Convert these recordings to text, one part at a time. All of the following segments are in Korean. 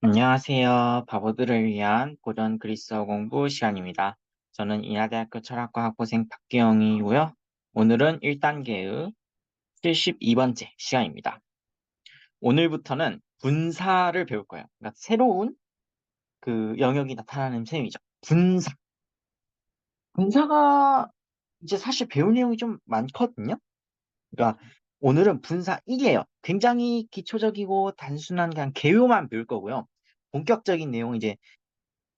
안녕하세요. 바보들을 위한 고전 그리스어 공부 시간입니다. 저는 인하대학교 철학과 학부생 박기영이고요. 오늘은 1단계의 72번째 시간입니다. 오늘부터는 분사를 배울 거예요. 그러니까 새로운 그 영역이 나타나는 셈이죠. 분사. 분사가 이제 사실 배울 내용이 좀 많거든요. 그러니까 오늘은 분사 1이에요. 굉장히 기초적이고 단순한 그냥 개요만 배울 거고요. 본격적인 내용은 이제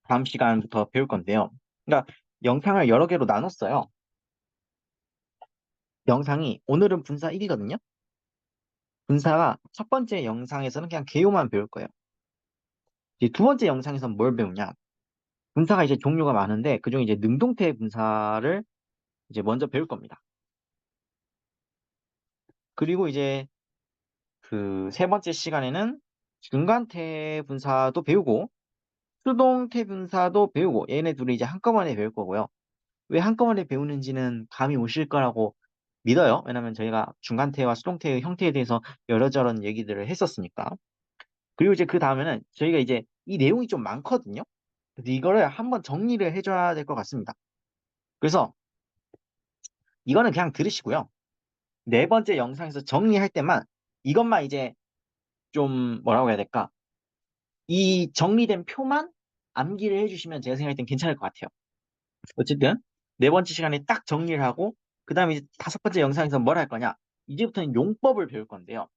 다음 시간부터 배울 건데요. 그러니까 영상을 여러 개로 나눴어요. 영상이 오늘은 분사 1이거든요. 분사가 첫 번째 영상에서는 그냥 개요만 배울 거예요. 이제 두 번째 영상에서는 뭘 배우냐? 분사가 이제 종류가 많은데 그중에 이제 능동태 분사를 이제 먼저 배울 겁니다. 그리고 이제 그 세 번째 시간에는 중간태 분사도 배우고 수동태 분사도 배우고 얘네 둘이 이제 한꺼번에 배울 거고요. 왜 한꺼번에 배우는지는 감이 오실 거라고 믿어요. 왜냐면 저희가 중간태와 수동태의 형태에 대해서 여러저런 얘기들을 했었으니까. 그리고 이제 그 다음에는 저희가 이제 이 내용이 좀 많거든요. 그래서 이거를 한번 정리를 해줘야 될 것 같습니다. 그래서 이거는 그냥 들으시고요. 네 번째 영상에서 정리할 때만 이것만 이제 좀 뭐라고 해야 될까? 이 정리된 표만 암기를 해주시면 제가 생각할 땐 괜찮을 것 같아요. 어쨌든 네 번째 시간에 딱 정리를 하고 그 다음에 이제 다섯 번째 영상에서 뭘 할 거냐? 이제부터는 용법을 배울 건데요.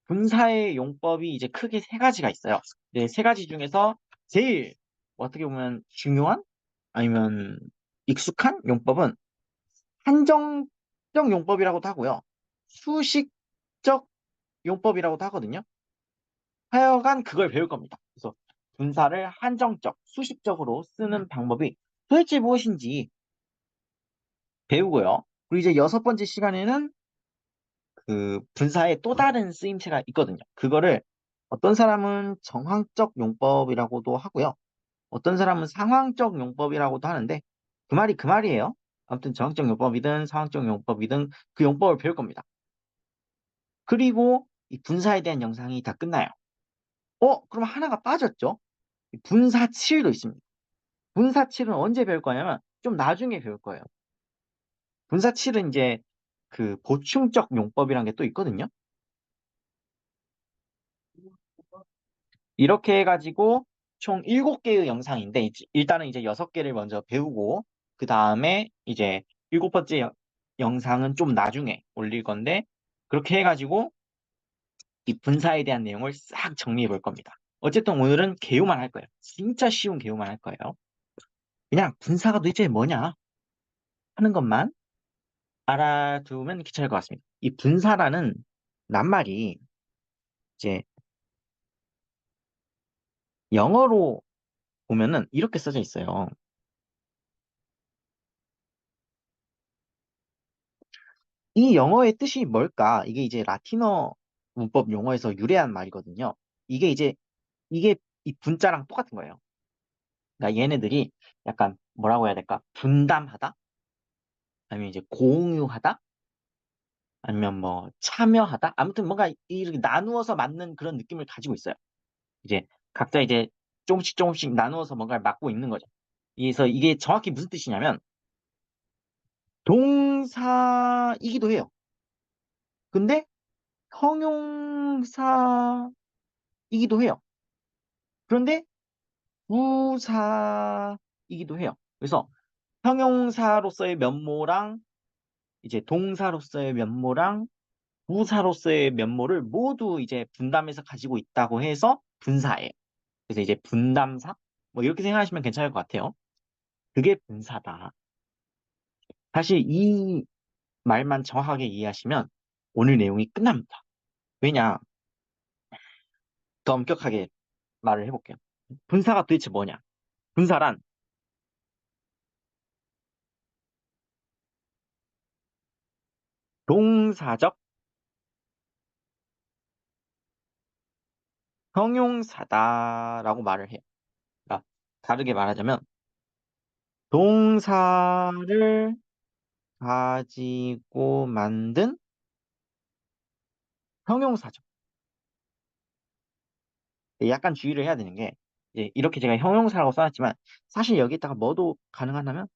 분사의 용법이 이제 크게 세 가지가 있어요. 네, 세 가지 중에서 제일 어떻게 보면 중요한 아니면 익숙한 용법은 한정적 용법이라고도 하고요. 수식적 용법이라고도 하거든요. 하여간 그걸 배울 겁니다. 그래서 분사를 한정적, 수식적으로 쓰는 방법이 도대체 무엇인지 배우고요. 그리고 이제 여섯 번째 시간에는 그 분사의 또 다른 쓰임새가 있거든요. 그거를 어떤 사람은 정황적 용법이라고도 하고요. 어떤 사람은 상황적 용법이라고도 하는데 그 말이 그 말이에요. 아무튼 정황적 용법이든 상황적 용법이든 그 용법을 배울 겁니다. 그리고 이 분사에 대한 영상이 다 끝나요. 그럼 하나가 빠졌죠? 이 분사 7도 있습니다. 분사 7은 언제 배울 거냐면 좀 나중에 배울 거예요. 분사 7은 이제 그 보충적 용법이란 게 또 있거든요. 이렇게 해가지고 총 7개의 영상인데 일단은 이제 6개를 먼저 배우고 그 다음에 이제 일곱 번째 영상은 좀 나중에 올릴 건데 그렇게 해가지고 이 분사에 대한 내용을 싹 정리해 볼 겁니다. 어쨌든 오늘은 개요만 할 거예요. 진짜 쉬운 개요만 할 거예요. 그냥 분사가 도대체 뭐냐 하는 것만 알아두면 괜찮을 것 같습니다. 이 분사라는 낱말이 이제 영어로 보면은 이렇게 써져 있어요. 이 영어의 뜻이 뭘까? 이게 이제 라틴어 문법 용어에서 유래한 말이거든요. 이게 이제 이게 이 분자랑 똑같은 거예요. 그러니까 얘네들이 약간 뭐라고 해야 될까? 분담하다? 아니면 이제 공유하다? 아니면 뭐 참여하다? 아무튼 뭔가 이렇게 나누어서 맞는 그런 느낌을 가지고 있어요. 이제 각자 이제 조금씩 조금씩 나누어서 뭔가를 맡고 있는 거죠. 그래서 이게 정확히 무슨 뜻이냐면 동사이기도 해요. 근데 형용사이기도 해요. 그런데 부사이기도 해요. 그래서 형용사로서의 면모랑 이제 동사로서의 면모랑 부사로서의 면모를 모두 이제 분담해서 가지고 있다고 해서 분사예요. 그래서 이제 분담사? 뭐 이렇게 생각하시면 괜찮을 것 같아요. 그게 분사다. 사실 이 말만 정확하게 이해하시면 오늘 내용이 끝납니다. 왜냐? 더 엄격하게 말을 해볼게요. 분사가 도대체 뭐냐? 분사란 동사적 형용사다라고 말을 해요. 그러니까 다르게 말하자면 동사를 가지고 만든 형용사죠. 약간 주의를 해야 되는 게 이제 이렇게 제가 형용사라고 써놨지만 사실 여기다가 뭐도 가능하냐면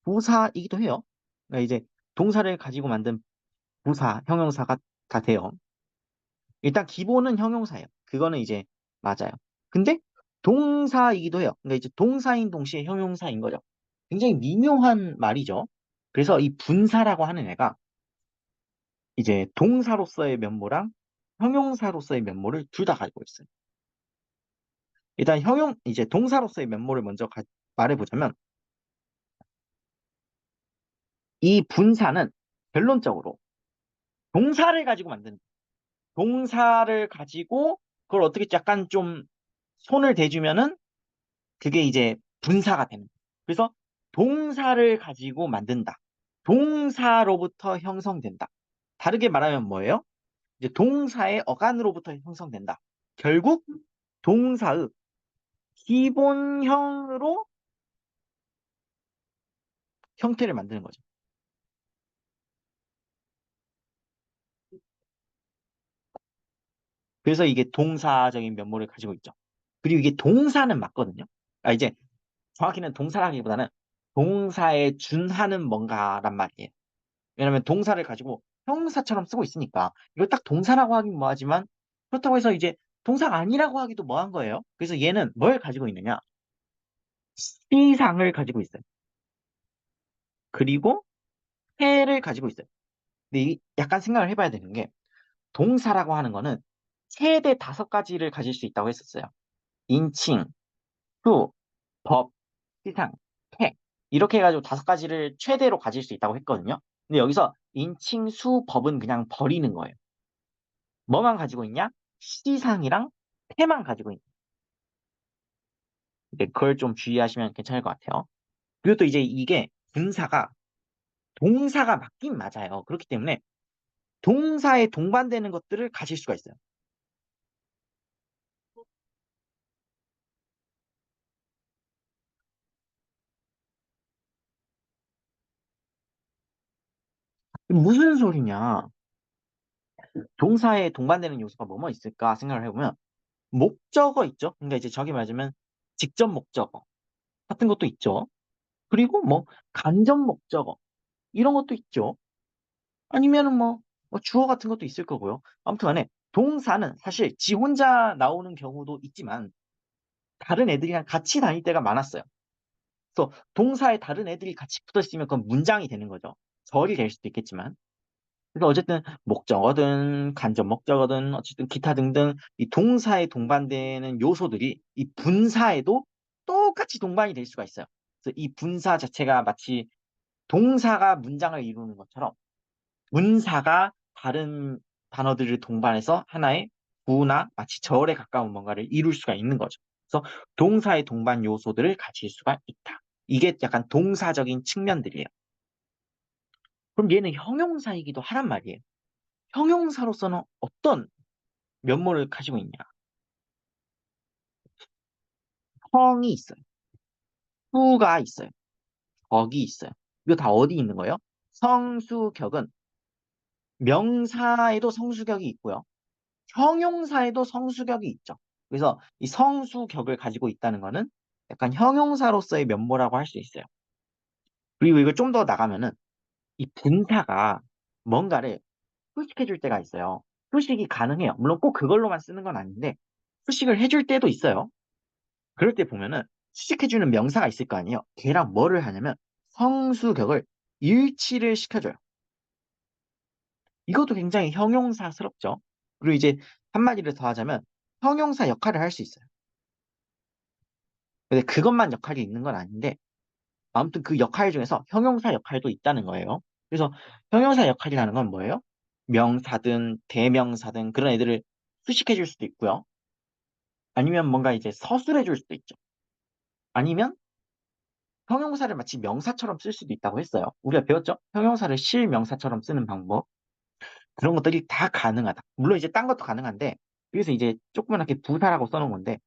부사이기도 해요. 그러니까 이제 동사를 가지고 만든 부사, 형용사가 다 돼요. 일단 기본은 형용사예요. 그거는 이제 맞아요. 근데 동사이기도 해요. 그러니까 이제 동사인 동시에 형용사인 거죠. 굉장히 미묘한 말이죠. 그래서 이 분사라고 하는 애가 이제 동사로서의 면모랑 형용사로서의 면모를 둘 다 가지고 있어요. 일단 이제 동사로서의 면모를 먼저 말해보자면 이 분사는 결론적으로 동사를 가지고 만든 동사를 가지고 그걸 어떻게 약간 좀 손을 대주면은 그게 이제 분사가 됩니다. 그래서 동사를 가지고 만든다. 동사로부터 형성된다. 다르게 말하면 뭐예요? 이제 동사의 어간으로부터 형성된다. 결국 동사의 기본형으로 형태를 만드는 거죠. 그래서 이게 동사적인 면모를 가지고 있죠. 그리고 이게 동사는 맞거든요. 아, 이제 정확히는 동사라기보다는 동사에 준하는 뭔가란 말이에요. 왜냐면 동사를 가지고 형사처럼 쓰고 있으니까 이걸 딱 동사라고 하긴 뭐하지만 그렇다고 해서 이제 동사가 아니라고 하기도 뭐한 거예요. 그래서 얘는 뭘 가지고 있느냐? 시상을 가지고 있어요. 그리고 해를 가지고 있어요. 근데 약간 생각을 해봐야 되는 게 동사라고 하는 거는 최대 5가지를 가질 수 있다고 했었어요. 인칭, 수, 법, 시상, 해. 이렇게 해가지고 5가지를 최대로 가질 수 있다고 했거든요. 근데 여기서 인칭, 수, 법은 그냥 버리는 거예요. 뭐만 가지고 있냐? 시상이랑 해만 가지고 있는. 이제 그걸 좀 주의하시면 괜찮을 것 같아요. 그리고 또 이제 이게 분사가 동사가 맞긴 맞아요. 그렇기 때문에 동사에 동반되는 것들을 가질 수가 있어요. 무슨 소리냐? 동사에 동반되는 요소가 뭐뭐 있을까 생각을 해보면 목적어 있죠? 그러니까 이제 저기 말하자면 직접 목적어 같은 것도 있죠. 그리고 뭐 간접 목적어 이런 것도 있죠. 아니면은 뭐 주어 같은 것도 있을 거고요. 아무튼 간에 동사는 사실 지 혼자 나오는 경우도 있지만 다른 애들이랑 같이 다닐 때가 많았어요. 그래서 동사에 다른 애들이 같이 붙어 있으면 그건 문장이 되는 거죠. 절이 될 수도 있겠지만. 그래서 어쨌든 목적어든 간접 목적어든 어쨌든 기타 등등 이 동사에 동반되는 요소들이 이 분사에도 똑같이 동반이 될 수가 있어요. 그래서 이 분사 자체가 마치 동사가 문장을 이루는 것처럼 분사가 다른 단어들을 동반해서 하나의 구나 마치 절에 가까운 뭔가를 이룰 수가 있는 거죠. 그래서 동사의 동반 요소들을 가질 수가 있다. 이게 약간 동사적인 측면들이에요. 그럼 얘는 형용사이기도 하란 말이에요. 형용사로서는 어떤 면모를 가지고 있냐? 성이 있어요. 수가 있어요. 격이 있어요. 이거 다 어디 있는 거예요? 성수격은 명사에도 성수격이 있고요. 형용사에도 성수격이 있죠. 그래서 이 성수격을 가지고 있다는 거는 약간 형용사로서의 면모라고 할 수 있어요. 그리고 이걸 좀 더 나가면은 이 분사가 뭔가를 수식해 줄 때가 있어요. 수식이 가능해요. 물론 꼭 그걸로만 쓰는 건 아닌데 수식을 해줄 때도 있어요. 그럴 때 보면은 수식해주는 명사가 있을 거 아니에요. 걔랑 뭐를 하냐면 성수격을 일치를 시켜줘요. 이것도 굉장히 형용사스럽죠. 그리고 이제 한마디를 더 하자면 형용사 역할을 할 수 있어요. 근데 그것만 역할이 있는 건 아닌데 아무튼 그 역할 중에서 형용사 역할도 있다는 거예요. 그래서 형용사 역할이라는 건 뭐예요? 명사든 대명사든 그런 애들을 수식해 줄 수도 있고요. 아니면 뭔가 이제 서술해 줄 수도 있죠. 아니면 형용사를 마치 명사처럼 쓸 수도 있다고 했어요. 우리가 배웠죠? 형용사를 실명사처럼 쓰는 방법. 그런 것들이 다 가능하다. 물론 이제 딴 것도 가능한데, 그래서 이제 조그맣게 부사라고 써놓은 건데,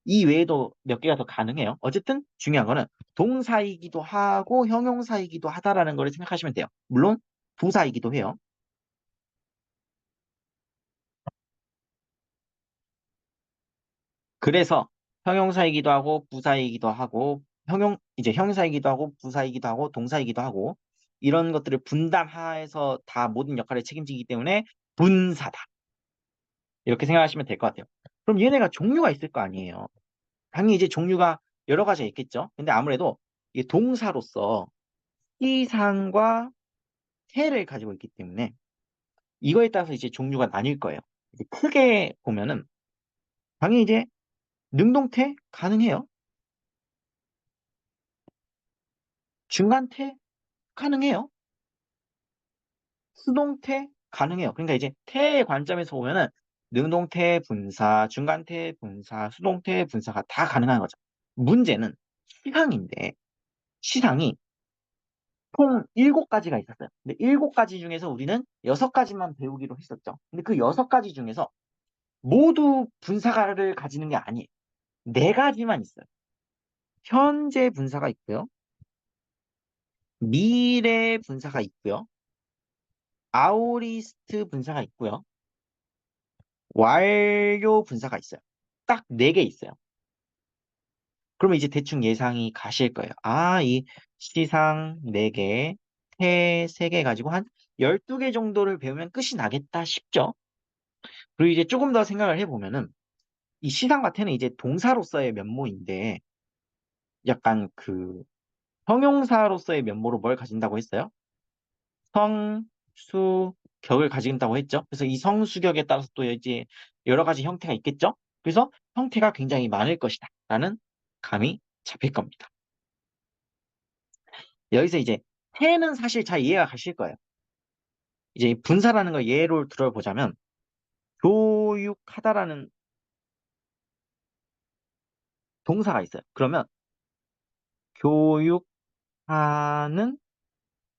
이 외에도 몇 개가 더 가능해요. 어쨌든 중요한 거는 동사이기도 하고 형용사이기도 하다라는 걸 생각하시면 돼요. 물론 부사이기도 해요. 그래서 형용사이기도 하고 부사이기도 하고 이제 형용사이기도 하고 부사이기도 하고 동사이기도 하고 이런 것들을 분담해서 다 모든 역할을 책임지기 때문에 분사다. 이렇게 생각하시면 될 것 같아요. 그럼 얘네가 종류가 있을 거 아니에요. 당연히 이제 종류가 여러 가지가 있겠죠. 근데 아무래도 이게 동사로서 시상과 태를 가지고 있기 때문에 이거에 따라서 이제 종류가 나뉠 거예요. 이제 크게 보면은 당연히 이제 능동태 가능해요. 중간태 가능해요. 수동태 가능해요. 그러니까 이제 태의 관점에서 보면은 능동태 분사, 중간태 분사, 수동태 분사가 다 가능한 거죠. 문제는 시상인데 시상이 총 7가지가 있었어요. 근데 7가지 중에서 우리는 6가지만 배우기로 했었죠. 근데 그 6가지 중에서 모두 분사가를 가지는 게 아니에요. 4가지만 있어요. 현재 분사가 있고요. 미래 분사가 있고요. 아오리스트 분사가 있고요. 완료 분사가 있어요. 딱 4개 있어요. 그러면 이제 대충 예상이 가실 거예요. 아, 이 시상 4개, 태 3개 가지고 한 12개 정도를 배우면 끝이 나겠다 싶죠? 그리고 이제 조금 더 생각을 해보면은 이 시상과 태는 이제 동사로서의 면모인데 약간 그 형용사로서의 면모로 뭘 가진다고 했어요? 성, 수, 격을 가진다고 했죠. 그래서 이 성수격에 따라서 또 이제 여러 가지 형태가 있겠죠. 그래서 형태가 굉장히 많을 것이다 라는 감이 잡힐 겁니다. 여기서 이제 태는 사실 잘 이해가 가실 거예요. 이제 이 분사라는 걸 예로 들어보자면 교육하다라는 동사가 있어요. 그러면 교육하는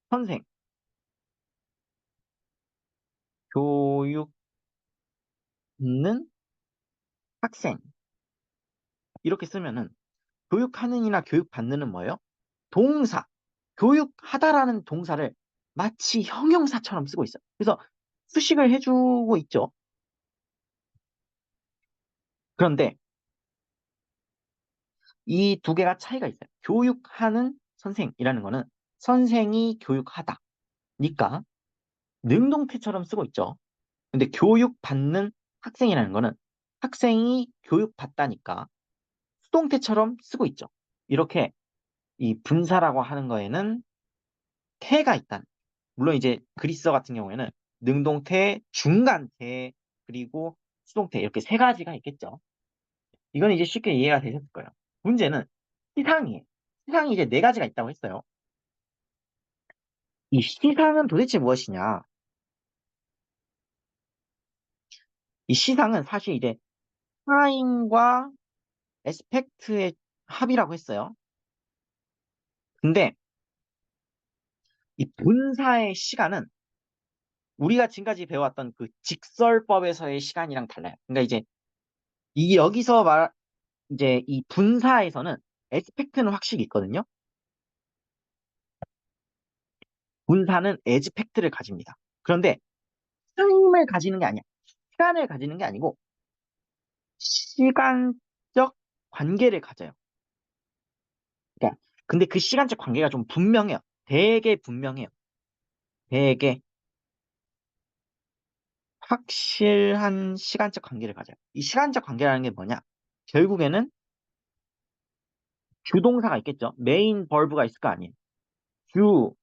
선생, 교육는 학생 이렇게 쓰면은 교육하는이나 교육받는은 뭐예요? 동사, 교육하다라는 동사를 마치 형용사처럼 쓰고 있어요. 그래서 수식을 해주고 있죠. 그런데 이 2개가 차이가 있어요. 교육하는 선생이라는 거는 선생이 교육하다. 니까 능동태처럼 쓰고 있죠. 근데 교육받는 학생이라는 거는 학생이 교육받다니까 수동태처럼 쓰고 있죠. 이렇게 이 분사라고 하는 거에는 태가 있다. 물론 이제 그리스어 같은 경우에는 능동태, 중간태, 그리고 수동태 이렇게 3가지가 있겠죠. 이건 이제 쉽게 이해가 되셨을 거예요. 문제는 시상이에요. 시상이 이제 4가지가 있다고 했어요. 이 시상은 도대체 무엇이냐? 이 시상은 사실 이제 타임과 에스펙트의 합이라고 했어요. 근데 이 분사의 시간은 우리가 지금까지 배워왔던 그 직설법에서의 시간이랑 달라요. 그러니까 이제 이 여기서 이제 이 분사에서는 에스펙트는 확실히 있거든요. 분사는 에스펙트를 가집니다. 그런데 타임을 가지는 게 아니야. 시간을 가지는 게 아니고 시간적 관계를 가져요. 그러니까 근데 그 시간적 관계가 좀 분명해요. 되게 분명해요. 되게 확실한 시간적 관계를 가져요. 이 시간적 관계라는 게 뭐냐? 결국에는 주동사가 있겠죠. 메인 벌브가 있을 거 아니에요. 주,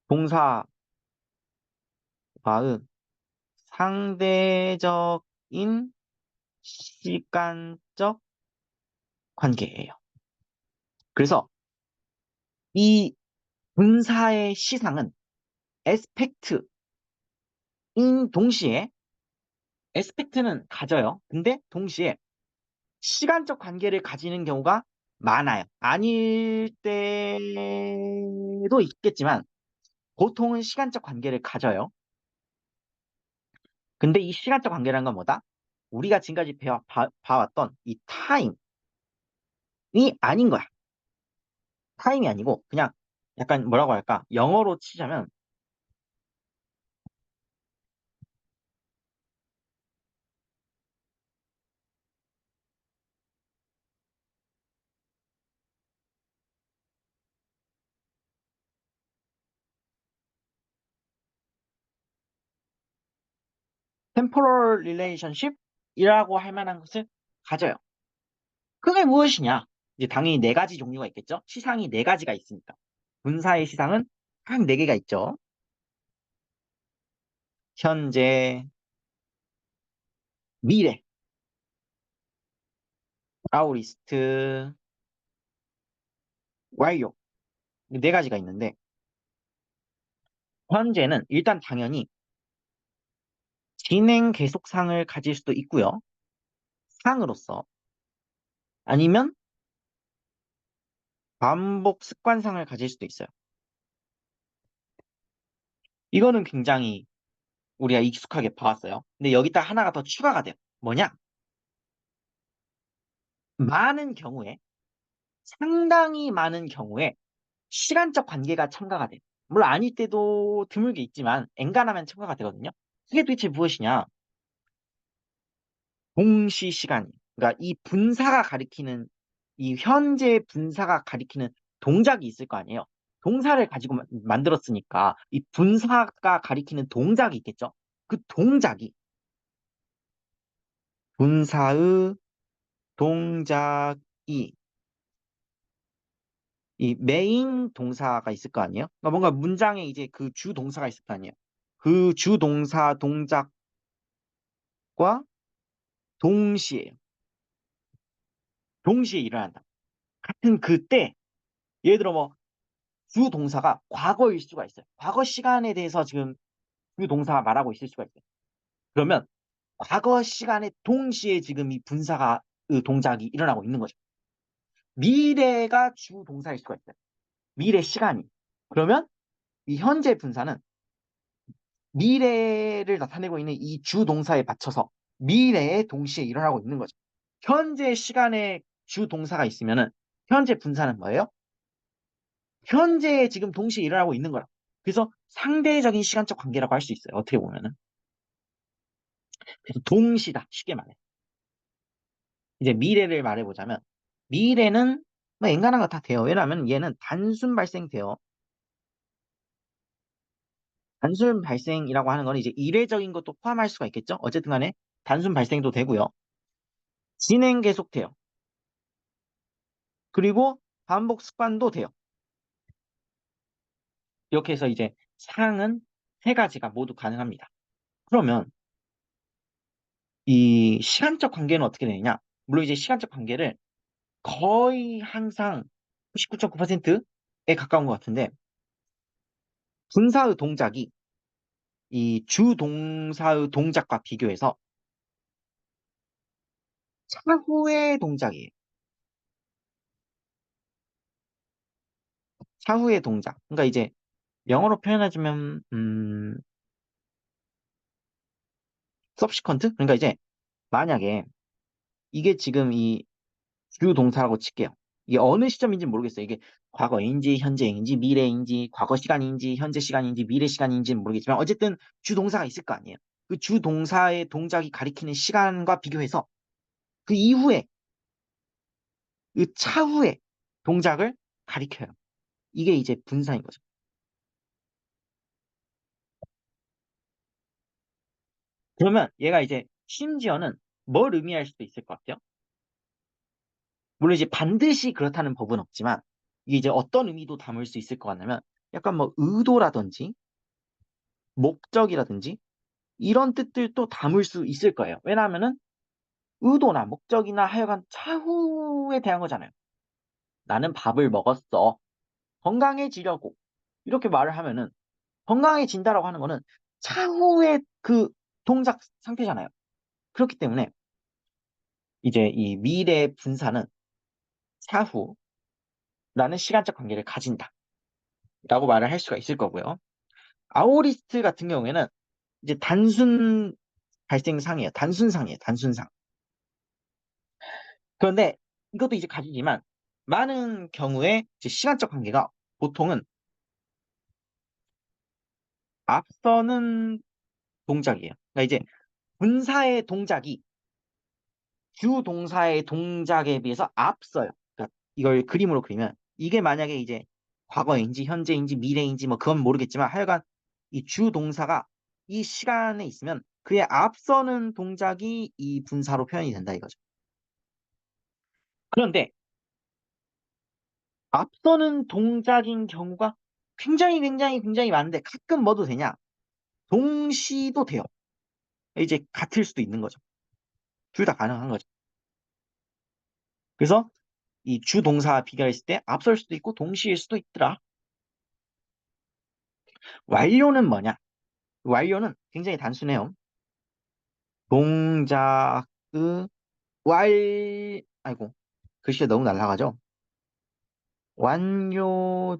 동사, 과의 상대적인 시간적 관계예요. 그래서 이 분사의 시상은 에스펙트인 동시에 에스펙트는 가져요. 근데 동시에 시간적 관계를 가지는 경우가 많아요. 아닐 때도 있겠지만 보통은 시간적 관계를 가져요. 근데 이 시간적 관계라는 건 뭐다? 우리가 지금까지 봐왔던 이 타임이 아닌 거야. 타임이 아니고 그냥 약간 뭐라고 할까? 영어로 치자면 temporal relationship이라고 할 만한 것을 가져요. 그게 무엇이냐? 이제 당연히 네 가지 종류가 있겠죠? 시상이 네 가지가 있으니까. 분사의 시상은 한 네 개가 있죠. 현재, 미래, 아우리스트, 완료. 네 가지가 있는데, 현재는 일단 당연히 진행 계속상을 가질 수도 있고요. 상으로서. 아니면 반복 습관상을 가질 수도 있어요. 이거는 굉장히 우리가 익숙하게 봐왔어요. 근데 여기다 하나가 더 추가가 돼요. 뭐냐? 많은 경우에, 상당히 많은 경우에 시간적 관계가 첨가가 돼요. 물론 아닐 때도 드물게 있지만 엔간하면 첨가가 되거든요. 이게 도대체 무엇이냐? 동시 시간. 그러니까 이 분사가 가리키는 이 현재 분사가 가리키는 동작이 있을 거 아니에요. 동사를 가지고 만들었으니까 이 분사가 가리키는 동작이 있겠죠. 그 동작이 분사의 동작이 이 메인 동사가 있을 거 아니에요? 그러니까 뭔가 문장에 이제 그 주 동사가 있을 거 아니에요? 그 주 동사 동작과 동시에 동시에 일어난다. 같은 그때 예를 들어 뭐 주 동사가 과거일 수가 있어요. 과거 시간에 대해서 지금 주 동사가 말하고 있을 수가 있어요. 그러면 과거 시간에 동시에 지금 이 분사가 그 동작이 일어나고 있는 거죠. 미래가 주 동사일 수가 있어요. 미래 시간이. 그러면 이 현재 분사는 미래를 나타내고 있는 이 주 동사에 맞춰서 미래에 동시에 일어나고 있는 거죠. 현재 시간에 주 동사가 있으면은 현재 분사는 뭐예요? 현재에 지금 동시에 일어나고 있는 거라. 그래서 상대적인 시간적 관계라고 할 수 있어요. 어떻게 보면은. 그래서 동시다. 쉽게 말해. 이제 미래를 말해보자면 미래는 뭐 엔간한 거 다 돼요. 왜냐하면 얘는 단순 발생돼요. 단순 발생이라고 하는 건 이제 이례적인 것도 포함할 수가 있겠죠. 어쨌든 간에 단순 발생도 되고요. 진행 계속돼요. 그리고 반복 습관도 돼요. 이렇게 해서 이제 상은 세 가지가 모두 가능합니다. 그러면 이 시간적 관계는 어떻게 되느냐? 물론 이제 시간적 관계를 거의 항상 99.9%에 가까운 것 같은데 분사의 동작이 이 주 동사의 동작과 비교해서 차후의 동작이에요. 차후의 동작. 그러니까 이제 영어로 표현하자면 subsequent? 그러니까 이제 만약에 이게 지금 이 주 동사라고 칠게요. 이게 어느 시점인지 모르겠어요. 이게 과거인지 현재인지 미래인지 과거 시간인지 현재 시간인지 미래 시간인지는 모르겠지만 어쨌든 주 동사가 있을 거 아니에요. 그 주 동사의 동작이 가리키는 시간과 비교해서 그 이후에 그 차후의 동작을 가리켜요. 이게 이제 분사인 거죠. 그러면 얘가 이제 심지어는 뭘 의미할 수도 있을 것 같아요. 물론 이제 반드시 그렇다는 법은 없지만 이게 이제 어떤 의미도 담을 수 있을 것 같냐면 약간 뭐 의도라든지 목적이라든지 이런 뜻들도 담을 수 있을 거예요. 왜냐하면은 의도나 목적이나 하여간 차후에 대한 거잖아요. 나는 밥을 먹었어. 건강해지려고. 이렇게 말을 하면은 건강해진다라고 하는 거는 차후의 그 동작 상태잖아요. 그렇기 때문에 이제 이 미래 분사는 차후라는 시간적 관계를 가진다. 라고 말을 할 수가 있을 거고요. 아오리스트 같은 경우에는 이제 단순 발생상이에요. 단순상이에요. 단순상. 그런데 이것도 이제 가지지만 많은 경우에 이제 시간적 관계가 보통은 앞서는 동작이에요. 그러니까 이제 분사의 동작이 주 동사의 동작에 비해서 앞서요. 그러니까 이걸 그림으로 그리면 이게 만약에 이제 과거인지 현재인지 미래인지 뭐 그건 모르겠지만 하여간 이 주 동사가 이 시간에 있으면 그의 앞서는 동작이 이 분사로 표현이 된다 이거죠. 그런데 앞서는 동작인 경우가 굉장히 많은데 가끔 뭐도 되냐? 동시도 돼요. 이제 같을 수도 있는 거죠. 둘 다 가능한 거죠. 그래서 이 주동사 비교했을 때 앞설 수도 있고 동시일 수도 있더라. 완료는 뭐냐? 완료는 굉장히 단순해요. 동작 그 아이고 글씨가 너무 날라가죠. 완료됨을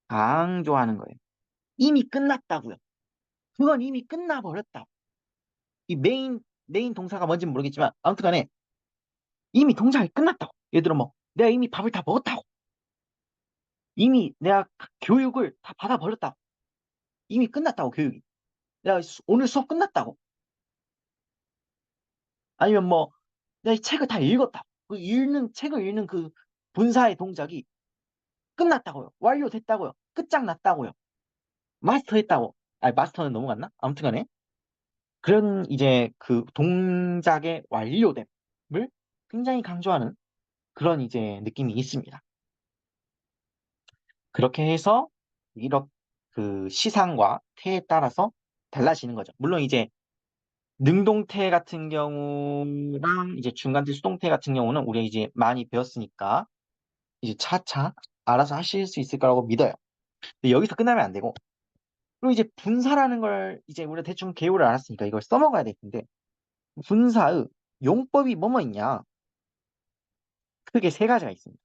강조하는 거예요. 이미 끝났다고요. 그건 이미 끝나버렸다. 이 메인 동사가 뭔지는 모르겠지만 아무튼 간에 이미 동작이 끝났다고. 예를 들어 뭐 내가 이미 밥을 다 먹었다고. 이미 내가 교육을 다 받아버렸다고. 이미 끝났다고 교육이. 내가 오늘 수업 끝났다고. 아니면 뭐 내가 이 책을 다 읽었다고. 책을 읽는 그 분사의 동작이 끝났다고요. 완료됐다고요. 끝장났다고요. 마스터했다고. 아니 마스터는 넘어갔나? 아무튼 간에 그런 이제 그 동작의 완료됨을 굉장히 강조하는 그런 이제 느낌이 있습니다. 그렇게 해서 이렇게 그 시상과 태에 따라서 달라지는 거죠. 물론 이제 능동태 같은 경우랑 이제 중간태, 수동태 같은 경우는 우리가 이제 많이 배웠으니까 이제 차차 알아서 하실 수 있을 거라고 믿어요. 근데 여기서 끝나면 안 되고 그리고 이제 분사라는 걸 이제 우리가 대충 개요를 알았으니까 이걸 써먹어야 될 텐데 분사의 용법이 뭐뭐 있냐? 크게 세 가지가 있습니다.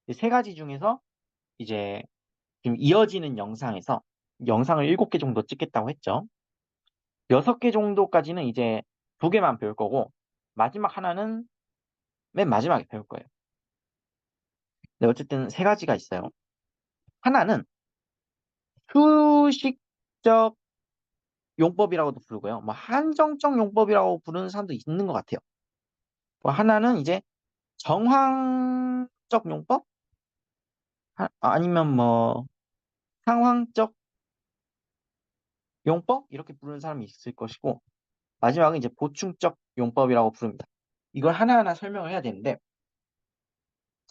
이 세 가지 중에서 이제 지금 이어지는 영상에서 영상을 7개 정도 찍겠다고 했죠. 6개 정도까지는 이제 2개만 배울 거고 마지막 하나는 맨 마지막에 배울 거예요. 근데 어쨌든 세 가지가 있어요. 하나는 수식적 용법이라고도 부르고요. 뭐 한정적 용법이라고 부르는 사람도 있는 것 같아요. 뭐 하나는 이제 정황적 용법? 아니면 뭐 상황적 용법? 이렇게 부르는 사람이 있을 것이고 마지막은 이제 보충적 용법이라고 부릅니다. 이걸 하나하나 설명을 해야 되는데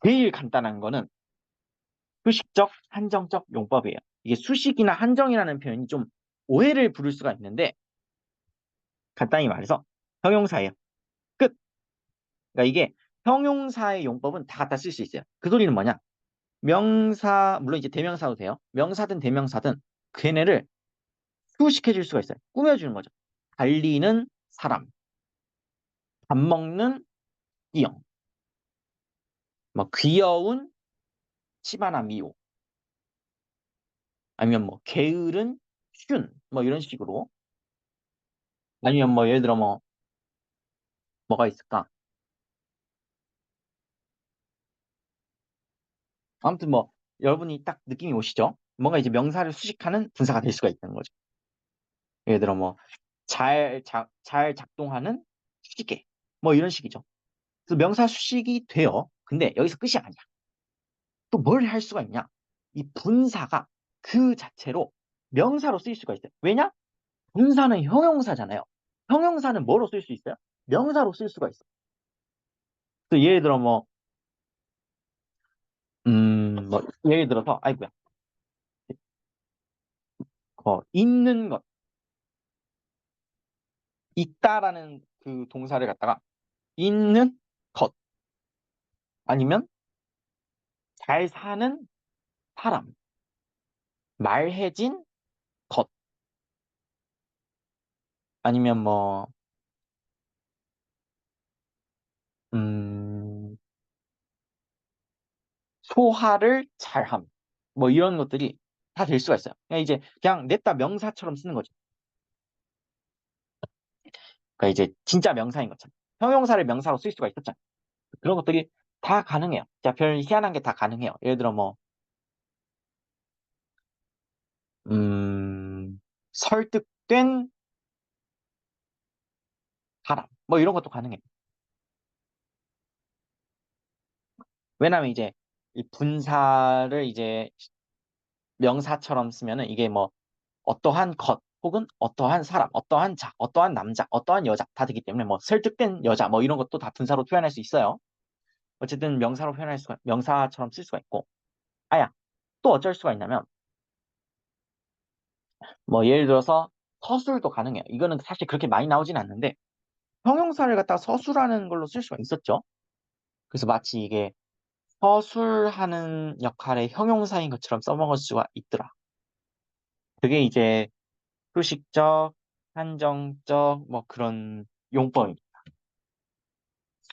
제일 간단한 거는 수식적, 한정적 용법이에요. 이게 수식이나 한정이라는 표현이 좀 오해를 부를 수가 있는데 간단히 말해서 형용사예요. 끝. 그러니까 이게 형용사의 용법은 다 갖다 쓸 수 있어요. 그 소리는 뭐냐? 명사, 물론 이제 대명사도 돼요. 명사든 대명사든 걔네를 수식해 줄 수가 있어요. 꾸며주는 거죠. 달리는 사람, 밥 먹는 이영, 뭐 귀여운 치바나 미호, 아니면 뭐 게으른 슌, 뭐 이런 식으로 아니면 뭐 예를 들어 뭐 뭐가 있을까? 아무튼 뭐 여러분이 딱 느낌이 오시죠? 뭔가 이제 명사를 수식하는 분사가 될 수가 있다는 거죠. 예를 들어 뭐 잘 작동하는 수식계 뭐 이런 식이죠. 그래서 명사 수식이 돼요. 근데 여기서 끝이 아니야. 또 뭘 할 수가 있냐? 이 분사가 그 자체로 명사로 쓰일 수가 있어요. 왜냐? 분사는 형용사잖아요. 형용사는 뭐로 쓸 수 있어요? 명사로 쓸 수가 있어. 또 예를 들어 뭐 예를 들어서 아이고야, 있는 것, 있다라는 그 동사를 갖다가 있는 것 아니면 잘 사는 사람, 말해진 것 아니면 뭐 음, 소화를 잘함. 뭐 이런 것들이 다 될 수가 있어요. 그냥 냅다 명사처럼 쓰는 거죠. 그러니까 이제 진짜 명사인 것처럼. 형용사를 명사로 쓸 수가 있었잖아요. 그런 것들이 다 가능해요. 자, 별 희한한 게 다 가능해요. 예를 들어 설득된 사람. 뭐 이런 것도 가능해요. 왜냐면 이제 이 분사를 이제 명사처럼 쓰면은 이게 뭐 어떠한 것 혹은 어떠한 사람, 어떠한 자, 어떠한 남자, 어떠한 여자 다 되기 때문에 뭐 설득된 여자 뭐 이런 것도 다 분사로 표현할 수 있어요. 어쨌든 명사로 표현할 수가 명사처럼 쓸 수가 있고 아야 또 어쩔 수가 있냐면 뭐 예를 들어서 서술도 가능해요. 이거는 사실 그렇게 많이 나오진 않는데 형용사를 갖다가 서술하는 걸로 쓸 수가 있었죠. 그래서 마치 이게 서술하는 역할의 형용사인 것처럼 써먹을 수가 있더라. 그게 이제 수식적, 한정적 뭐 그런 용법입니다.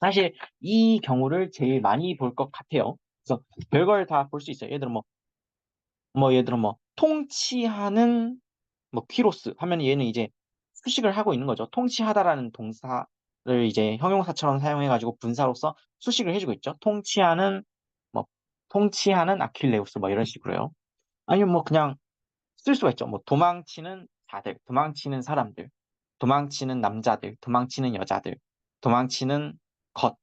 사실 이 경우를 제일 많이 볼 것 같아요. 그래서 별걸 다 볼 수 있어요. 예를 들어 뭐 통치하는 뭐 키로스 하면 얘는 이제 수식을 하고 있는 거죠. 통치하다라는 동사를 이제 형용사처럼 사용해가지고 분사로서 수식을 해주고 있죠. 뭐 통치하는 아킬레우스 뭐 이런 식으로요. 아니면 뭐 그냥 쓸 수가 있죠. 뭐 도망치는 자들, 도망치는 사람들, 도망치는 남자들, 도망치는 여자들, 도망치는 것.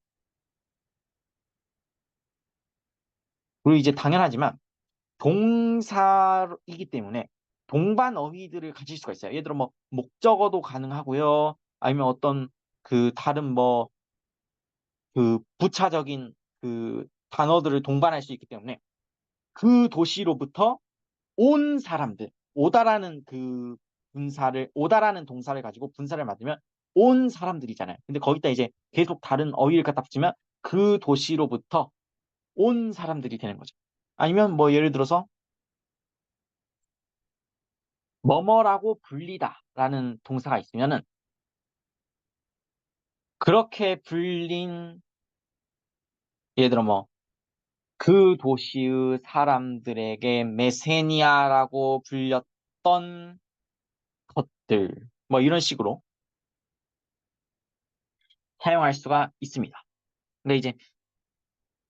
그리고 이제 당연하지만 동사이기 때문에 동반 어휘들을 가질 수가 있어요. 예를 들어 뭐 목적어도 가능하고요. 아니면 어떤 그 다른 뭐 그 부차적인 그 단어들을 동반할 수 있기 때문에 그 도시로부터 온 사람들, 오다라는 동사를 가지고 분사를 만들면 온 사람들이잖아요. 근데 거기다 이제 계속 다른 어휘를 갖다 붙이면 그 도시로부터 온 사람들이 되는 거죠. 아니면 뭐 예를 들어서 뭐뭐라고 불리다라는 동사가 있으면은 그렇게 불린 예를 들어 뭐 그 도시의 사람들에게 메세니아라고 불렸던 것들 뭐 이런 식으로 사용할 수가 있습니다. 근데 이제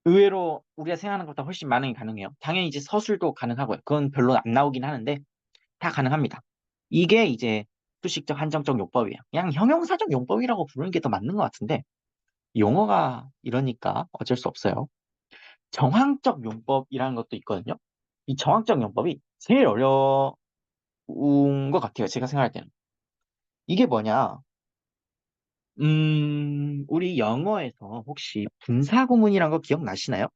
의외로 우리가 생각하는 것보다 훨씬 많은 게 가능해요. 당연히 이제 서술도 가능하고요. 그건 별로 안 나오긴 하는데 다 가능합니다. 이게 이제 수식적 한정적 용법이에요. 그냥 형용사적 용법이라고 부르는 게 더 맞는 것 같은데 용어가 이러니까 어쩔 수 없어요. 정황적 용법이라는 것도 있거든요. 이 정황적 용법이 제일 어려운 것 같아요. 제가 생각할 때는. 이게 뭐냐? 우리 영어에서 혹시 분사구문이란 거 기억나시나요?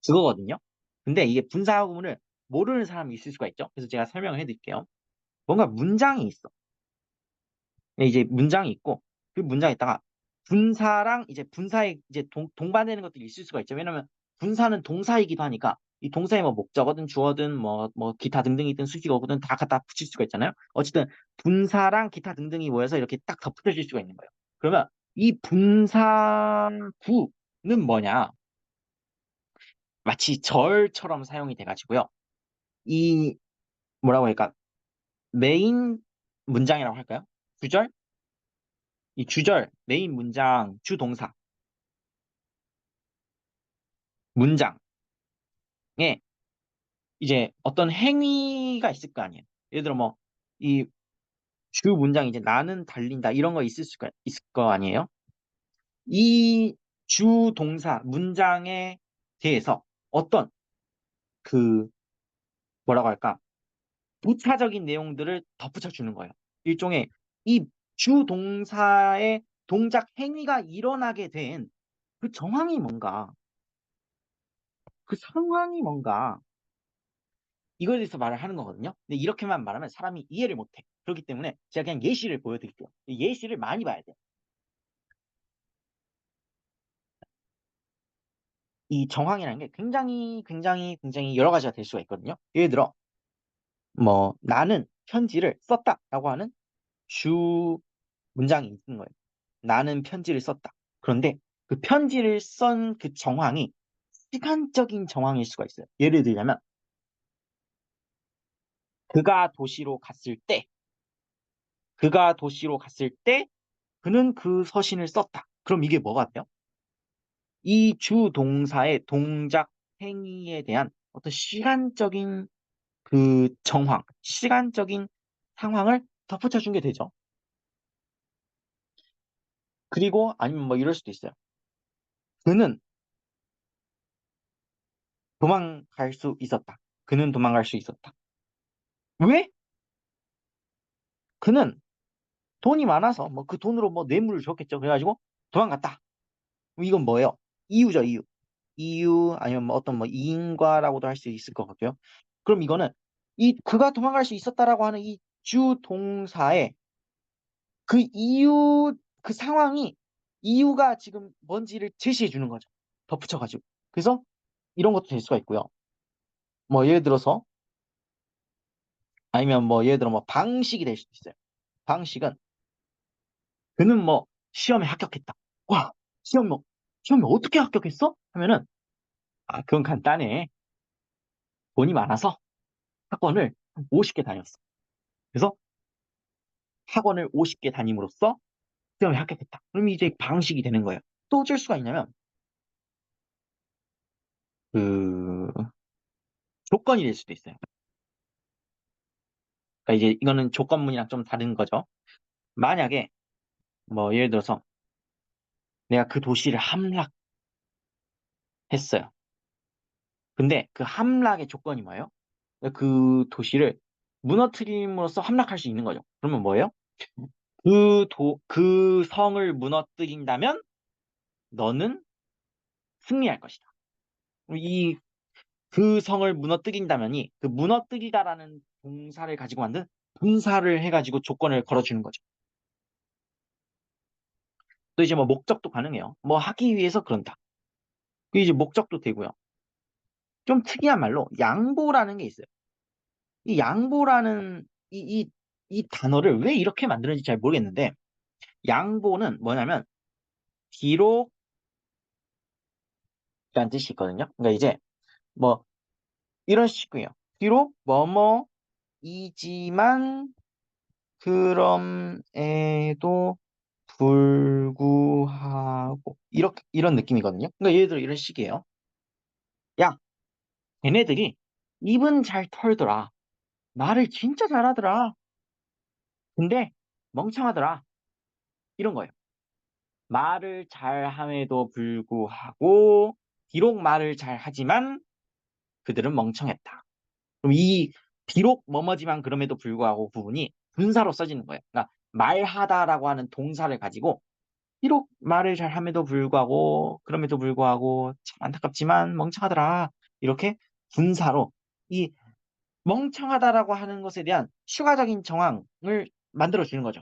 그거거든요. 근데 이게 분사구문을 모르는 사람이 있을 수가 있죠. 그래서 제가 설명을 해드릴게요. 뭔가 문장이 있어. 이제 문장이 있고 그 문장에다가 분사랑 이제 분사에 이제 동반되는 것들이 있을 수가 있죠. 왜냐면 분사는 동사이기도 하니까 이 동사에 뭐 목적어든 주어든 뭐 기타 등등이든 수식어든 다 갖다 붙일 수가 있잖아요. 어쨌든 분사랑 기타 등등이 모여서 이렇게 딱 덧붙여질 수가 있는 거예요. 그러면 이 분사구는 뭐냐? 마치 절처럼 사용이 돼가지고요. 이 뭐라고 할까? 메인 문장이라고 할까요? 주절? 이 주절, 메인 문장, 주동사, 문장에 이제 어떤 행위가 있을 거 아니에요. 예를 들어 뭐, 이 주 문장 이제 나는 달린다 이런 거 있을 거 아니에요. 이 주동사 문장에 대해서 어떤 그 뭐라고 할까? 부차적인 내용들을 덧붙여 주는 거예요. 일종의 이 주동사의 동작 행위가 일어나게 된 그 정황이 뭔가, 그 상황이 뭔가 이거에 대해서 말을 하는 거거든요. 근데 이렇게만 말하면 사람이 이해를 못해. 그렇기 때문에 제가 그냥 예시를 보여드릴게요. 예시를 많이 봐야 돼요. 이 정황이라는 게 굉장히 여러 가지가 될 수가 있거든요. 예를 들어 뭐 나는 편지를 썼다라고 하는 주 문장이 있는 거예요. 나는 편지를 썼다. 그런데 그 편지를 쓴 그 정황이 시간적인 정황일 수가 있어요. 예를 들자면 그가 도시로 갔을 때, 그가 도시로 갔을 때 그는 그 서신을 썼다. 그럼 이게 뭐가 돼요? 이 주 동사의 동작 행위에 대한 어떤 시간적인 그 정황, 시간적인 상황을 덧붙여 준 게 되죠. 그리고 아니면 뭐 이럴 수도 있어요. 그는 도망갈 수 있었다. 그는 도망갈 수 있었다. 왜? 그는 돈이 많아서 뭐 그 돈으로 뭐 뇌물을 줬겠죠. 그래가지고 도망갔다. 이건 뭐예요? 이유죠, 이유. 이유 아니면 뭐 어떤 뭐 이인과라고도 할 수 있을 것 같고요. 그럼 이거는 이 그가 도망갈 수 있었다라고 하는 이 주 동사의 그 이유 그 상황이 이유가 지금 뭔지를 제시해 주는 거죠. 덧붙여가지고. 그래서 이런 것도 될 수가 있고요. 뭐 예를 들어서 아니면 뭐 예를 들어 뭐 방식이 될 수도 있어요. 방식은 그는 뭐 시험에 합격했다. 와, 시험에 어떻게 합격했어? 하면은 아, 그건 간단해. 돈이 많아서 학원을 50개 다녔어. 그래서 학원을 50개 다님으로써 시험에 합격했다. 그럼 이제 방식이 되는 거예요. 또 어쩔 수가 있냐면 그 조건이 될 수도 있어요. 그러니까 이제 이거는 조건문이랑 좀 다른 거죠. 만약에 뭐 예를 들어서 내가 그 도시를 함락했어요. 근데 그 함락의 조건이 뭐예요? 그 도시를 무너뜨림으로써 함락할 수 있는 거죠. 그러면 뭐예요? 그 성을 무너뜨린다면 너는 승리할 것이다. 이 그 성을 무너뜨린다면이 그 무너뜨리다라는 동사를 가지고 만든 분사를 해가지고 조건을 걸어주는 거죠. 또 이제 뭐 목적도 가능해요. 뭐 하기 위해서 그런다. 그 이제 목적도 되고요. 좀 특이한 말로 양보라는 게 있어요. 이 양보라는 이 단어를 왜 이렇게 만드는지 잘 모르겠는데 양보는 뭐냐면 비록이라는 뜻이 있거든요. 그러니까 이제 뭐 이런 식이에요. 비록 뭐뭐이지만 그럼에도 불구하고 이렇게 이런 느낌이거든요. 그러니까 예를 들어 이런 식이에요. 야, 걔네들이 입은 잘 털더라. 말을 진짜 잘하더라. 근데 멍청하더라. 이런 거예요. 말을 잘함에도 불구하고 비록 말을 잘하지만 그들은 멍청했다. 그럼 이 비록 뭐뭐지만 그럼에도 불구하고 부분이 분사로 써지는 거예요. 그러니까 말하다라고 하는 동사를 가지고 비록 말을 잘함에도 불구하고 그럼에도 불구하고 참 안타깝지만 멍청하더라. 이렇게 분사로 이 멍청하다라고 하는 것에 대한 추가적인 정황을 만들어 주는 거죠.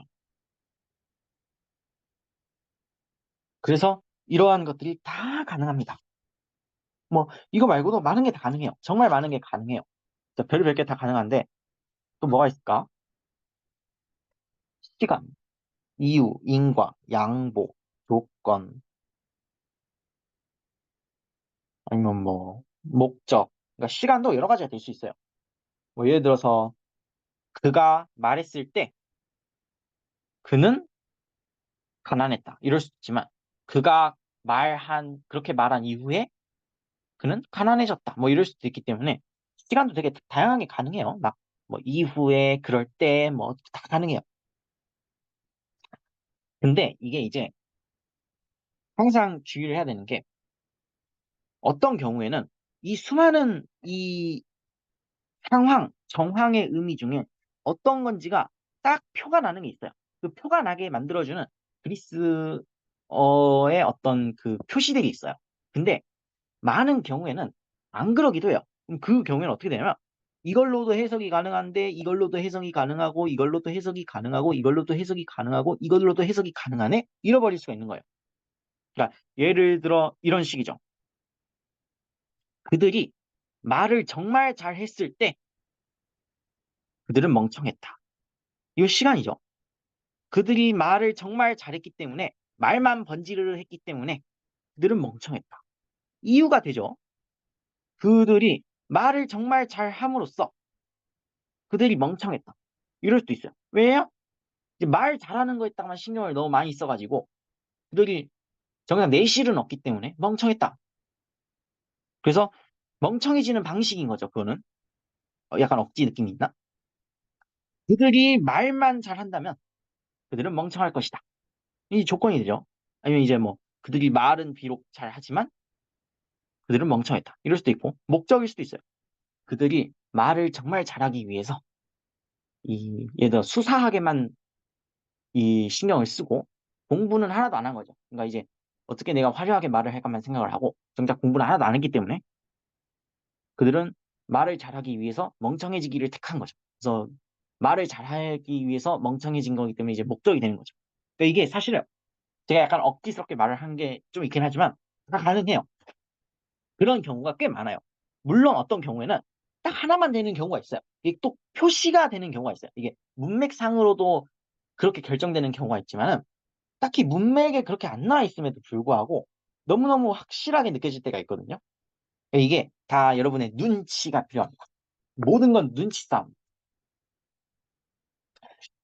그래서 이러한 것들이 다 가능합니다. 뭐 이거 말고도 많은 게 다 가능해요. 정말 많은 게 가능해요. 별의별 게 다 가능한데 또 뭐가 있을까? 시간, 이유, 인과, 양보, 조건, 아니면 뭐 목적. 그러니까 시간도 여러 가지가 될 수 있어요. 뭐 예를 들어서 그가 말했을 때 그는 가난했다. 이럴 수 있지만 그가 그렇게 말한 이후에 그는 가난해졌다. 뭐 이럴 수도 있기 때문에 시간도 되게 다양하게 가능해요. 막 뭐 이후에 그럴 때 뭐 다 가능해요. 근데 이게 이제 항상 주의를 해야 되는 게 어떤 경우에는 이 수많은 이 상황, 정황의 의미 중에 어떤 건지가 딱 표가 나는 게 있어요. 그 표가 나게 만들어주는 그리스어의 어떤 그 표시들이 있어요. 근데 많은 경우에는 안 그러기도 해요. 그럼 그 경우에는 어떻게 되냐면 이걸로도 해석이 가능한데 이걸로도 해석이 가능하고 이걸로도 해석이 가능하고 이걸로도 해석이 가능하고 이걸로도 해석이 가능하네? 잃어버릴 수가 있는 거예요. 그러니까 예를 들어 이런 식이죠. 그들이 말을 정말 잘 했을 때 그들은 멍청했다. 이거 시간이죠. 그들이 말을 정말 잘했기 때문에 말만 번지르르 했기 때문에 그들은 멍청했다. 이유가 되죠. 그들이 말을 정말 잘 함으로써 그들이 멍청했다. 이럴 수도 있어요. 왜요? 이제 말 잘하는 거에다가만 신경을 너무 많이 써가지고 그들이 정작 내실은 없기 때문에 멍청했다. 그래서 멍청해지는 방식인 거죠. 그거는 약간 억지 느낌이 있나? 그들이 말만 잘한다면 그들은 멍청할 것이다. 이 조건이 되죠. 아니면 이제 뭐 그들이 말은 비록 잘하지만 그들은 멍청했다. 이럴 수도 있고 목적일 수도 있어요. 그들이 말을 정말 잘하기 위해서 예를 들어 수사학에만 이 신경을 쓰고 공부는 하나도 안 한 거죠. 그러니까 이제 어떻게 내가 화려하게 말을 할까만 생각을 하고 정작 공부는 하나도 안 했기 때문에 그들은 말을 잘하기 위해서 멍청해지기를 택한 거죠. 그래서 말을 잘하기 위해서 멍청해진 거기 때문에 이제 목적이 되는 거죠. 그러니까 이게 사실은 제가 약간 억지스럽게 말을 한 게 좀 있긴 하지만 다 가능해요. 그런 경우가 꽤 많아요. 물론 어떤 경우에는 딱 하나만 되는 경우가 있어요. 이게 또 표시가 되는 경우가 있어요. 이게 문맥상으로도 그렇게 결정되는 경우가 있지만은 딱히 문맥에 그렇게 안 나와 있음에도 불구하고 너무너무 확실하게 느껴질 때가 있거든요. 이게 다 여러분의 눈치가 필요합니다. 모든 건 눈치 싸움.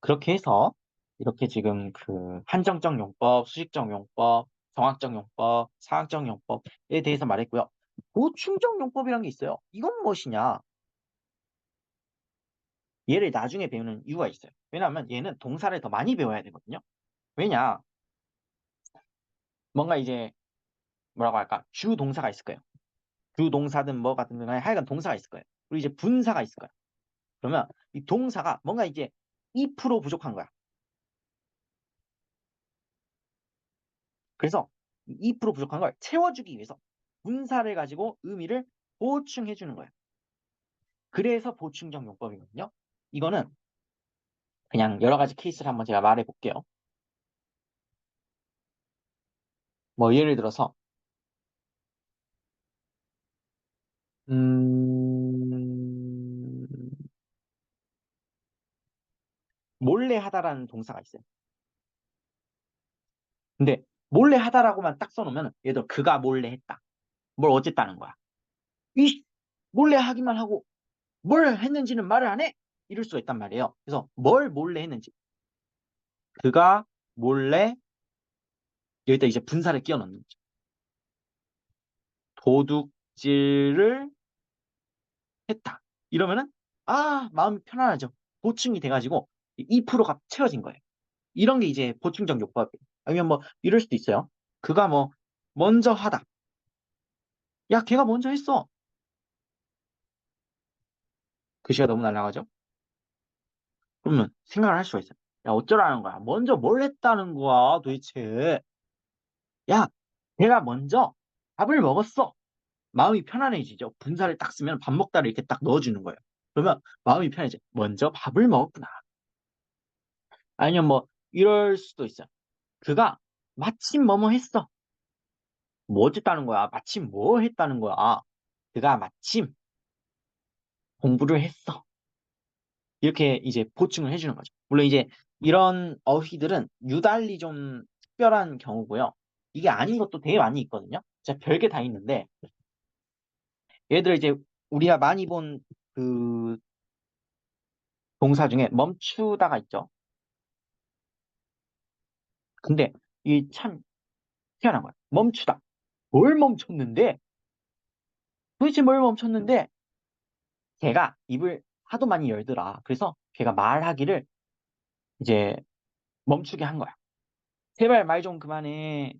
그렇게 해서 이렇게 지금 그 한정적 용법, 수식적 용법, 정학적 용법, 사학적 용법에 대해서 말했고요. 보충적 용법이라는 게 있어요. 이건 무엇이냐? 얘를 나중에 배우는 이유가 있어요. 왜냐하면 얘는 동사를 더 많이 배워야 되거든요. 왜냐? 뭔가 이제 뭐라고 할까? 주 동사가 있을 거예요. 주 동사든 뭐가든 간에 하여간 동사가 있을 거예요. 그리고 이제 분사가 있을 거예요. 그러면 이 동사가 뭔가 이제 2% 부족한 거야. 그래서 2% 부족한 걸 채워주기 위해서 분사를 가지고 의미를 보충해 주는 거예요. 그래서 보충적 용법이거든요. 이거는 그냥 여러 가지 케이스를 한번 제가 말해 볼게요. 뭐 예를 들어서 음... 몰래 하다라는 동사가 있어요. 근데 몰래 하다라고만 딱 써놓으면 예를 들어 그가 몰래 했다. 뭘 어쨌다는 거야. 이 몰래 하기만 하고 뭘 했는지는 말을 안 해? 이럴 수가 있단 말이에요. 그래서 뭘 몰래 했는지 그가 몰래 여기다 이제 분사를 끼워 넣는 거죠. 도둑질을 했다. 이러면은 마음이 편안하죠. 보충이 돼가지고 2%가 채워진 거예요. 이런 게 이제 보충적 요법이에요. 아니면 뭐 이럴 수도 있어요. 그가 뭐 먼저 하다. 야, 걔가 먼저 했어. 글씨가 너무 날라가죠? 그러면 생각을 할 수가 있어요. 야, 어쩌라는 거야? 먼저 뭘 했다는 거야, 도대체? 야, 걔가 먼저 밥을 먹었어. 마음이 편안해지죠. 분사를 딱 쓰면 밥 먹다를 이렇게 딱 넣어주는 거예요. 그러면 마음이 편해져. 먼저 밥을 먹었구나. 아니면 뭐 이럴 수도 있어요. 그가 마침 뭐뭐 했어. 뭐 어쨌다는 거야? 마침 뭐 했다는 거야? 그가 마침 공부를 했어. 이렇게 이제 보충을 해주는 거죠. 물론 이제 이런 어휘들은 유달리 좀 특별한 경우고요. 이게 아닌 것도 되게 많이 있거든요. 진짜 별게 다 있는데 예를 들어 이제 우리가 많이 본 그 동사 중에 멈추다가 있죠. 근데 이 참 희한한 거야. 멈추다. 뭘 멈췄는데? 도대체 뭘 멈췄는데? 걔가 입을 하도 많이 열더라. 그래서 걔가 말하기를 이제 멈추게 한 거야. 제발 말 좀 그만해.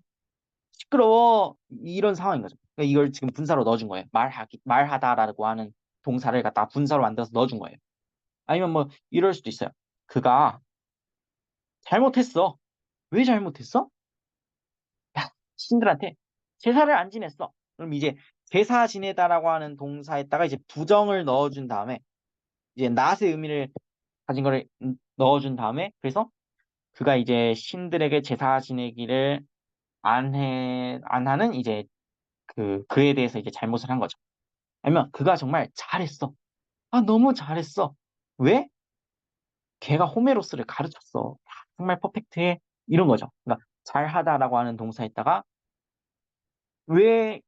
시끄러워. 이런 상황인 거죠. 그러니까 이걸 지금 분사로 넣어준 거예요. 말하다라고 하는 동사를 갖다 분사로 만들어서 넣어준 거예요. 아니면 뭐 이럴 수도 있어요. 그가 잘못했어. 왜 잘못했어? 야, 신들한테 제사를 안 지냈어. 그럼 이제 제사 지내다라고 하는 동사에다가 이제 부정을 넣어준 다음에 이제 낫의 의미를 가진 거를 넣어준 다음에 그래서 그가 이제 신들에게 제사 지내기를 안 하는 이제 그에 대해서 이제 잘못을 한 거죠. 아니면 그가 정말 잘했어. 너무 잘했어. 왜? 걔가 호메로스를 가르쳤어. 정말 퍼펙트해. 이런 거죠. 그러니까 잘하다라고 하는 동사에다가 왜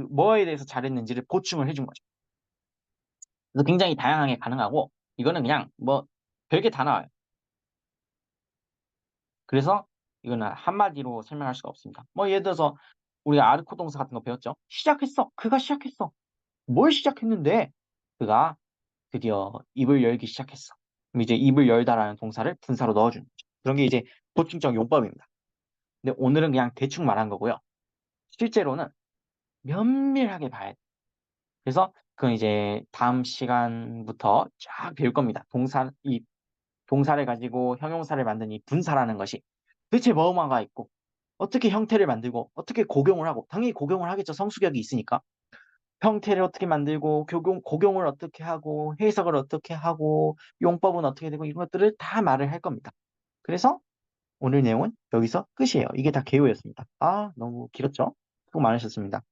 뭐에 대해서 잘했는지를 보충을 해준 거죠. 그래서 굉장히 다양하게 가능하고 이거는 그냥 뭐 별게 다 나와요. 그래서 이거는 한마디로 설명할 수가 없습니다. 뭐 예를 들어서 우리가 아르코 동사 같은 거 배웠죠. 시작했어. 그가 시작했어. 뭘 시작했는데? 그가 드디어 입을 열기 시작했어. 그럼 이제 입을 열다라는 동사를 분사로 넣어주는 거죠. 그런 게 이제 보충적 용법입니다. 근데 오늘은 그냥 대충 말한 거고요. 실제로는 면밀하게 봐야 돼. 그래서 그건 이제 다음 시간부터 쫙 배울 겁니다. 동사, 동사를 가지고 형용사를 만든 이 분사라는 것이 도대체 뭐뭐가 있고 어떻게 형태를 만들고 어떻게 곡용을 하고 당연히 곡용을 하겠죠. 성수격이 있으니까. 형태를 어떻게 만들고 곡용을 어떻게 하고 해석을 어떻게 하고 용법은 어떻게 되고 이런 것들을 다 말을 할 겁니다. 그래서 오늘 내용은 여기서 끝이에요. 이게 다 개요였습니다. 아, 너무 길었죠? 수고 많으셨습니다.